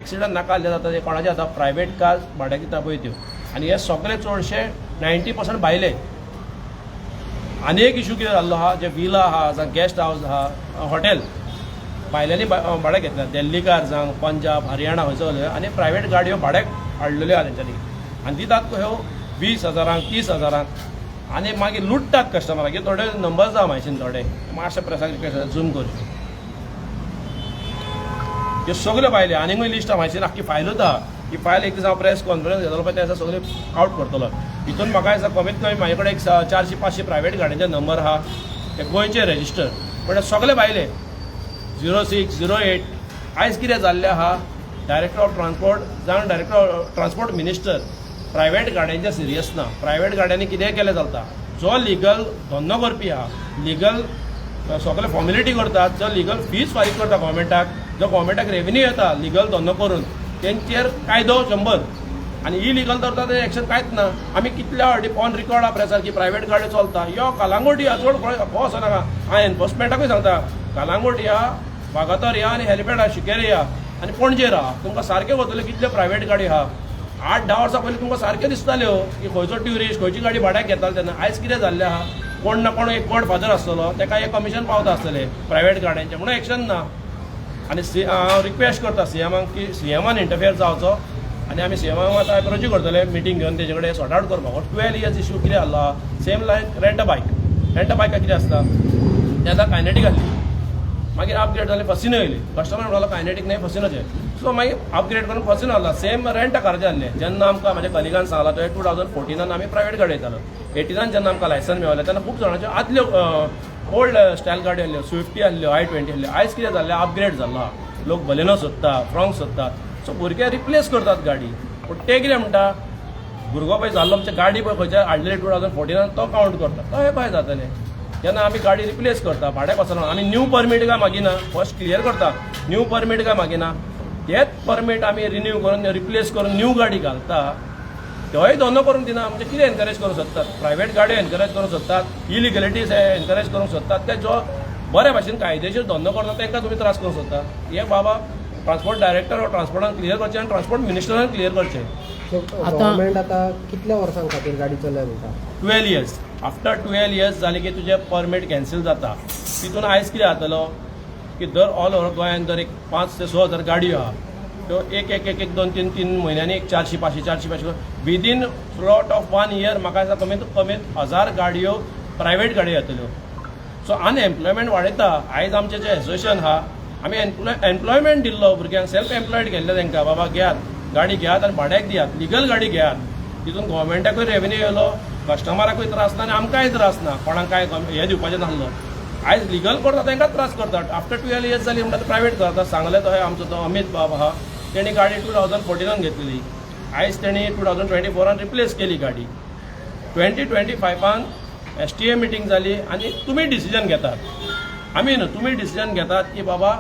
Accident नाका जाल्ले जाता ते कोणाचे जाता प्रायवेट कार्स भाड्याक दिता पळय त्यो आनी हे सगळे चडशे 90% भायले. आनी एक इशू कितें जाल्लो आहा जे विला आहा जावं गेस्ट हावस आहा हॉटेल भायल्यांनी भाड्याक घेतल्या दिल्लीकार जावं पंजाब हरियाणा खंयसर आनी प्रायवेट गाडयो भाड्याक हाडलेल्यो आहा तेंच्यांनी आनी दितात ह्यो 20,000 30,000 आनी मागीर लुट्टात कस्टमराक. थोडे नंबर्स आहा म्हायतीन थोडे मातशे प्रेसाक रिक्वेस्ट झूम करचे ह्यो सगल्यो भायल्यो. आनीकूय लिस्ट आहा म्हायतीन आख्खी फायलूच आहा. ही फायल एक दीस हांव प्रेस कॉन्फरन्स घेतलो पळय त्या सगळे आउट करतलो. हितून म्हाका दिसता कमीत कमी म्हाजे कडेन एक 400-500 प्रायवेट गाडयांचे नंबर आहा ते गोंयचे रेजिस्टर पण सगळे भायले 06 08. आयज कितें जाल्लें आहा डायरेक्टर ऑफ ट्रान्सपोर्ट जावं director of transport minister private गाडयांचे सिरियस ना. प्रायवेट गाडयांनी कितेंय केलें चलता. जो लिगल धंदो करपी आहा लिगल सगळे फॉर्मेलिटी करतात जो लिगल फीज फारीक करता गव्हर्मेंटाक जो गव्हर्मेंटाक रेव्हेन्यू येता लिगल धंदो करून तेंचेर कायदो 100 आनी इलिगल धरता ते एक्शन कांयच ना. आमी कितल्या फावटी ऑन रिकॉर्ड आहा प्रेसार की प्रायवेट गाड्यो चलता यो कालांगूट या चड हो वचनाका. हांव एनफोर्समेंटाकूय सांगता कालांगूट या वागातोर या आनी हेलिपॅड आहा शिकेरी या आनी पणजेर आहा तुमकां सारके वतले कितल्यो प्रायवेट गाडी आहा. 8-10 वर्सां पयलीं तुमकां सारक्यो दिसताल्यो की खंयचो ट्युरिस्ट खंयची गाडी भाड्याक घेतालो तेन्ना. आयज कितें जाल्लें आहा कोण ना कोण एक गॉडफादर आसतलो ताका एक कमिशन पावता आसतलें प्रायवेट गाड्यांचें म्हणून एक्शन ना. आनी हांव रिक्वेस्ट करता सीएमाक की सीएमान इंटरफियर जावचो आनी आमी सीएमाक आतां एप्रोची करतले मिटींग घेवन तेजे कडेन सॉर्ट आवट करपाक. 12 इयर्स इशू कितें जाल्लो आहा same like rent a bike कितें आसता तें आतां कायनेटीक आहली मागीर अपग्रेड जालें फसिनो येयली कस्टमर म्हणलो कायनेटीक नाही फसिनोचे सो मागीर अपग्रेड करून फसिनो आहला सेम रेंट अ कारचे आहले. जेन्ना आमकां म्हाज्या कलिगान सांगला तो 2014 आमी प्रायवेट गाडी येतालो 18 जेन्ना आमकां लायसन मेळ्ळें तेन्ना खूब जाणांच्यो आदल्यो ओल्ड स्टायल गाडी आहल्यो स्विफ्टी आहल्यो i20 आहल्यो. आयज कितें जाल्लें अपग्रेड जाल्लो आहा लोक बलेनो सोदता फ्रॉंक सोदतात सो भुरगे रिप्लेस करतात गाडी. पूण ते कितें म्हणटा भुरगो पळय जाल्लो आमच्या गाडी पळय खंयच्या हाडलेली 2014 तो कावंट करता तो हे कशें जातलें. जेन्ना आमी गाडी रिप्लेस करता भाड्याक वचना आमी न्यू परमीट काय मागिना फर्स्ट क्लियर करता न्यू परमीट काय मागिना तेच परमीट आमी रिन्यू करून रिप्लेस करून न्यू गाडी घालता तोय धंदो करूंक दिना. म्हणजे कितें एनकरेज करूंक सोदतात प्रायवेट गाडी एनकरेज करूंक सोदतात इलिगलिटीज एनकरेज करूंक सोदतात ते जो बऱ्या भाशेन कायदेशीर धंदो करता तांकां तुमी त्रास करूंक सोदता. हे बाबा ट्रान्सपोर्ट डायरेक्टर ऑफ ट्रान्सपोर्टान क्लियर करचें आनी ट्रान्सपोर्ट मिनिस्टरान क्लियर करचें. गव्हर्मेंट आतां कितल्या वर्सां खातीर गाडी चलय म्हणटा 12 इयर्स. आफ्टर 12 इयर्स जाले की तुजें परमीट कॅन्सील जाता. तितून आयज कितें जातलो की दर ऑल ओव्हर गोंयांत दर एक 5 ते 6 हजार गाडयो आहा त्यो एक 2-3 म्हयन्यांनी एक 400-500 विदीन फ्लॉट ऑफ 1 इयर म्हाका दिसता कमीत कमीत 1000 गाडयो प्रायवेट गाडयो येतल्यो. सो अनएम्प्लॉयमेंट वाडयता. आयज आमचें जें एसोसिएशन आहा आमी एम्प्लॉयमेंट दिल्लो भुरग्यांक सेल्फ एम्प्लॉयड केल्ले तांकां बाबा घेयात गाडी घेयात आनी भाड्याक दियात लिगल गाडी घेयात. तितून गव्हर्मेंटाकूय रेव्हेन्यू येयलो कस्टमराकूय त्रास ना आनी आमकांय त्रास ना कोणाक काय हे दिवपाचें नासलो. आयज लिगल करता तांकांच त्रास करतात. आफ्टर 12 इयर्स जाली म्हणटा प्रायवेट करता. सांगले तो आमचो तो अमित बाब आहा तेणी गाडी 2014 घेतलेली आयज तेणी 2024 रिप्लेस केली गाडी. 2025 STA मिटींग जाली आनी तुमी डिसिजन घेतात आमी न्हू तुमी डिसिजन घेतात की बाबा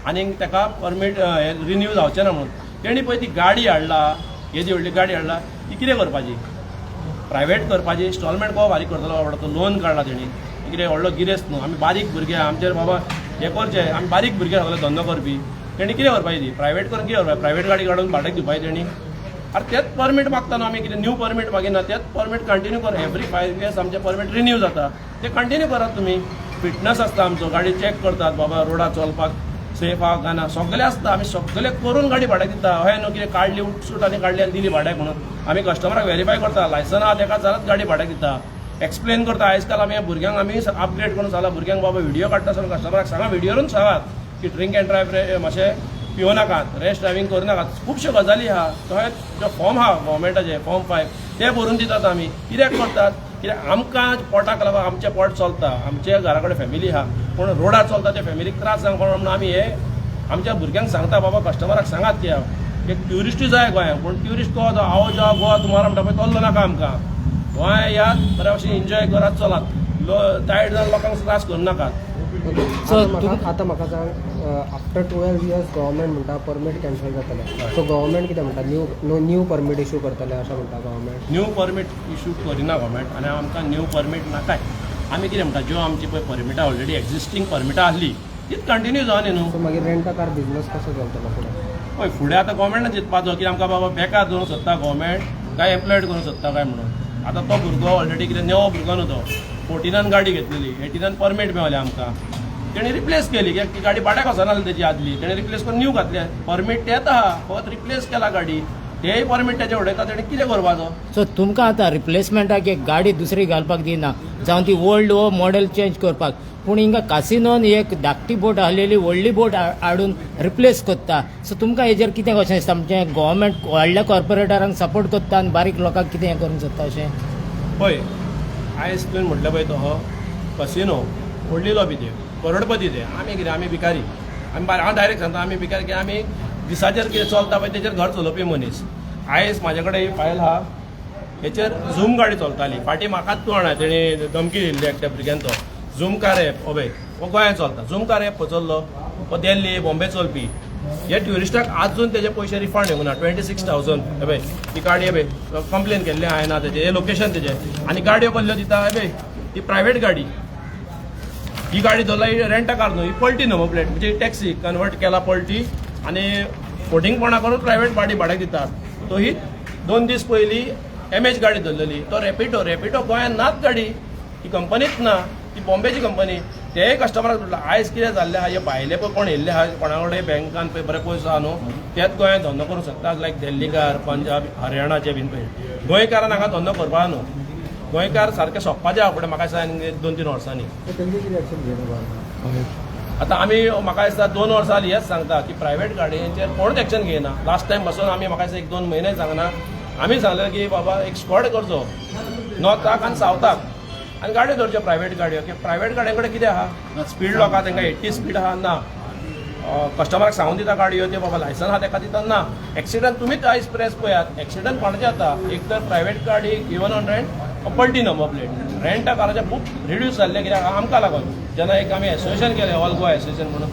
आनीक ताका परमीट रिन्यू जावचें ना म्हणून. तेणी पळय ती गाडी हाडला हेजी व्हडली गाडी हाडला ती कितें करपाची प्रायवेट करपाची इन्स्टॉलमेंट को फारीक करतलो बाबा तो लोन काडला तेणी कितें व्हडलो गिरेस्त न्हू. आमी बारीक भुरगे आमचेर बाबा हे करचें आमी बारीक भुरगे सगळे धंदो करपी तेणी कितें करपाची ती प्रायवेट करून कितें करपाची प्रायवेट गाडी काडून भाड्याक दिवपाची तेणी. अरे तेच परमीट मागता न्हू आमी कितें न्यू परमीट मागिना तेच परमीट कंटिन्यू कर. एवरी 5 इयर्स आमचें परमीट रिन्यू जाता ते कंटिन्यू करात तुमी. फिटनस आसता आमचो गाडी चॅक करतात बाबा रोडार चलपाक सेफ आहा काय ना सगळे आसता. आमी सगळे करून गाडी भाड्याक दिता. हय न्हू कितें काडली उठसूट आनी काडली आनी दिली भाड्याक म्हणून आमी कस्टमराक व्हेरीफाय करता लायसन आहा ताका जाल्यार गाडी भाड्याक दिता. एक्सप्लेन करता आयज काल आमी भुरग्यांक आमी अपग्रेड करून सांगला भुरग्यांक बाबा व्हिडिओ काडटा आसतना कस्टमराक सांगा व्हिडिओरून सांगात की ड्रिंक एंड ड्रायव्ह मातशें पिवं नाकात रेश ड्रायव्हिंग करूं नाकात. खुबश्यो गजाली आहा थंय जो फॉर्म आहा गव्हर्मेंटाचे फॉर्म 5 ते भरून दितात आमी. कित्याक करतात कित्याक आमकां पोटाक लागून आमचें पोट चलता आमच्या घरा कडेन फॅमिली आहा पूण रोडार चलता त्या फॅमिलीक त्रास जावंक म्हणून आमी हे आमच्या भुरग्यांक सांगता बाबा कस्टमराक सांगात की एक ट्युरिस्टूय जाय गोंयांत पूण ट्युरिस्ट को आओ जाओ गोवा तुमारा म्हणटा पळय तल्लो नाका आमकां. गोंय यात बऱ्या भशेन एन्जॉय करात चलात टायर्ड जावन लोकांक त्रास करूं नाकात. आतां म्हाका सांग आफ्टर 12 इयर्स गव्हर्मेंट म्हणटा परमीट कॅन्सल जातलें सो गव्हर्मेंट कितें म्हणटा न्यू परमीट इशू करतले अशें म्हणटा गव्हर्मेंट. न्यू परमीट इशू करिना गव्हर्मेंट आनी आमकां न्यू परमीट नाकाय. आमी कितें म्हणटा ज्यो आमची पळय परमिटां ऑलरेडी एक्झिस्टींग परमिटां आसली तीच कंटिन्यू जावनी न्हू. सो मागीर रेंट अ कार बिझनस कसो चलतलो फुडें पळय फुडें आतां गव्हर्मेंटान चिंतपाचो की आमकां बाबा बेकार दवरूंक सोदता गव्हर्मेंट काय एम्प्लॉयड करूंक सोदता काय म्हणून. आतां तो भुरगो ऑलरेडी कितें नेवो भुरगो न्हू तो, 14 गाडी घेतलेली, 18 परमीट मेळ्ळें आमकां, तेणी रिप्लेस केली कित्याक ती गाडी भाड्याक वचना तेजी आदली, तेणी रिप्लेस करून न्यू घातल्या. परमीट तेच आहा, फकत रिप्लेस केला गाडी, तेय परमीट तेजे उडयता, तेणी कितें करपाचो. सो तुमकां आतां रिप्लेसमेंटाक एक गाडी दुसरी घालपाक दिना, जावं ती ओल्ड वो मॉडेल चेंज करपाक, पूण हिंगा कासिनोन एक धाकटी बोट आसलेली व्हडली बोट हाडून रिप्लेस करता. सो तुमकां हेजेर कितें कशें दिसता, म्हणजे गव्हर्मेंट व्हडल्या कॉर्पोरेटरांक सपोर्ट करता आनी बारीक लोकांक कितें हें करूंक सोदता अशें. पळय आयज तुवें म्हटलें पळय तो कसिनो व्हडली लॉबी ते करोडपती ते, आमी कितें आमी भिकारी, हांव डायरेक्ट सांगता आमी भिकारी की आमी दिसाचेर कितें चलता पळय तेचेर घर चलोवपी मनीस. आयज म्हाजे कडेन ही फायल आहा, हेचेर झूम गाडी चलताली, फाटीं म्हाकाच तूं हाडा तेणी धमकी दिल्ली एकट्या भुरग्यान, तो झूम कार एप हो गोंयांत चलता. झूम कार एप चल्लो हो दिल्ली बॉम्बे चलपी. हे ट्युरिस्टाक आजून तेजे पयशे रिफंड येवंक ना. 26,000 हे ती गाडी हे कंप्लेन केल्ली हांवें ना तेजें, हे लोकेशन तेजें, आनी गाडयो कसल्यो दिता हे ती प्रायवेट गाडी. ही गाडी धरला ही रेंटा कार न्हू, ही पलटी नंबर प्लेट, म्हणजे टॅक्सी कन्वर्ट केला पलटी, आनी फोटिंगपणा करून प्रायवेट गाडी भाड्याक दितात. तो ही 2 दीस पयलीं MH गाडी धरलेली, तो रॅपिडो गोंयांत नाच गाडी, ही कंपनीच ना, ती बॉम्बेची कंपनी. तेय कस्टमराक म्हटलं आयज कितें जाल्लें आहा, हे भायले पळय कोण येयल्ले आहा, कोणा कडेन बँकान पळय बरे पयसो आहा न्हू, तेच गोंयांत धंदो करूंक शकता, लायक दिल्लीकार, पंजाब, हरियाणाचे बीन पळय. गोंयकारान हांगा धंदो करपा न्हू, गोंयकार सारके सोंपपाचे आहा फुडें म्हाका दिसता 2-3 वर्सांनी. आतां आमी म्हाका दिसता 2 वर्सां जालीं हेच सांगता की प्रायवेट गाडयेचेर कोणूच एक्शन घेयना. लास्ट टायम पासून आमी म्हाका दिसता 1-2 म्हयने सांगना, आमी सांगलें की बाबा एक स्क्वॉड करचो नॉर्थाक आनी सावथाक, आनी गाडयो धरच्यो प्रायवेट गाडयो. की प्रायवेट गाडये कडेन कितें आहा, स्पीड लॉक आहा तांकां 80 स्पीड आहा ना, कस्टमराक सांगून दिता गाडयो ते बाबा लायसन आहा ताका दिता ना. एक्सिडंट तुमीच आयज प्रेस पळयात, एक्सिडंट कोणाचे जाता, एक तर प्रायवेट गाडी गिवन ऑन रेंट, पलटी नंबर प्लेट. रेंटा काराचे खूब रिड्यूस जाल्ले कित्याक आमकां लागून, जेन्ना एक आमी एसोसिएशन केलें ऑल गोवा एसोसिएशन म्हणून,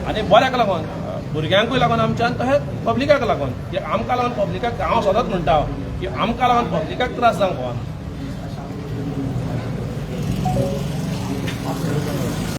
आनी बऱ्याक लागून, भुरग्यांकूय लागून आमच्यान तशेंच पब्लिकाक लागून. की आमकां लागून पब्लिकाक हांव सदांच म्हणटा की आमकां लागून पब्लिकाक त्रास जावंक फावना.